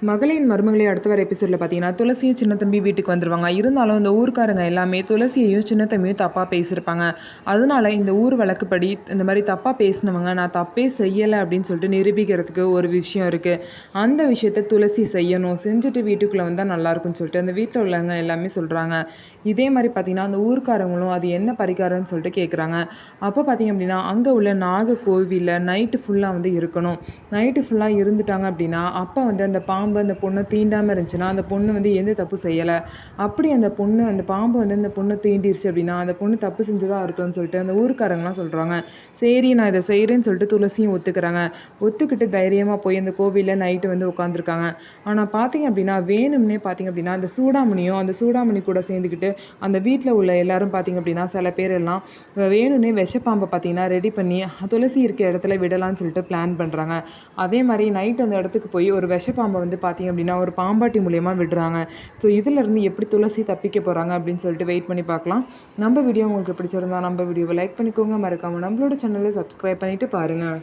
மகளின் மருமகளே அடுத்த வர எபிசோடில் பார்த்தீங்கன்னா துளசியும் சின்ன தம்பி வீட்டுக்கு வந்துடுவாங்க. இருந்தாலும் இந்த ஊர்க்காரங்க எல்லாமே துளசியையும் சின்ன தம்பியும் தப்பாக பேசியிருப்பாங்க. அதனால இந்த ஊர் வழக்குப்படி இந்த மாதிரி தப்பாக பேசினவங்க நான் தப்பே செய்யலை அப்படின்னு சொல்லிட்டு நிரூபிக்கிறதுக்கு ஒரு விஷயம் இருக்குது. அந்த விஷயத்த துளசி செய்யணும், செஞ்சுட்டு வீட்டுக்குள்ளே வந்தால் நல்லாயிருக்கும்னு சொல்லிட்டு அந்த வீட்டில் உள்ளவங்க எல்லாமே சொல்கிறாங்க. இதே மாதிரி பார்த்திங்கன்னா அந்த ஊர்க்காரங்களும் அது என்ன பரிகாரம்னு சொல்லிட்டு கேட்குறாங்க. அப்போ பார்த்திங்க அப்படின்னா அங்கே உள்ள நாக கோவிலில் நைட்டு ஃபுல்லாக வந்து இருக்கணும். நைட்டு ஃபுல்லாக இருந்துட்டாங்க அப்படின்னா அப்போ வந்து அந்த பாம்பு அந்த பொண்ணை தீண்டாமல் இருந்துச்சுன்னா அந்த பொண்ணு வந்து எந்த தப்பு செய்யலை. அப்படி அந்த பாம்பு வந்து அந்த பொண்ணை தீண்டிருச்சு அப்படின்னா அந்த பொண்ணு தப்பு செஞ்சதாக அர்த்தம்னு சொல்லிட்டு அந்த ஊருக்காரங்களாம் சொல்கிறாங்க. சரி நான் இதை செய்கிறேன்னு சொல்லிட்டு துளசியும் ஒத்துக்கிறாங்க. ஒத்துக்கிட்டு தைரியமாக போய் அந்த கோவிலில் நைட்டு வந்து உட்காந்துருக்காங்க. ஆனால் பார்த்திங்க அப்படின்னா வேணும்னே பார்த்திங்க அப்படின்னா அந்த சூடாமணி கூட சேர்ந்துக்கிட்டு அந்த வீட்டில் உள்ள எல்லாரும் பார்த்திங்க அப்படின்னா சில பேர் எல்லாம் வேணும்னே விஷப்பாம்பை பார்த்திங்கன்னா ரெடி பண்ணி துளசி இருக்க இடத்துல விடலான்னு சொல்லிட்டு பிளான் பண்ணுறாங்க. அதே மாதிரி நைட் அந்த இடத்துக்கு போய் ஒரு விஷப்பாம்பை வந்து பார்த்திங்க அப்படின்னா ஒரு பாம்பாட்டி மூலியமாக விடுறாங்க. ஸோ இதிலேருந்து எப்படி துளசி தப்பிக்க போகிறாங்க அப்படின்னு சொல்லிட்டு வெயிட் பண்ணி பார்க்கலாம். நம்ம வீடியோ உங்களுக்கு பிடிச்சிருந்தா நம்ம வீடியோவை லைக் பண்ணிக்கோங்க, மறக்காமல் நம்மளோட சேனலை சப்ஸ்கிரைப் பண்ணிவிட்டு பாருங்கள்.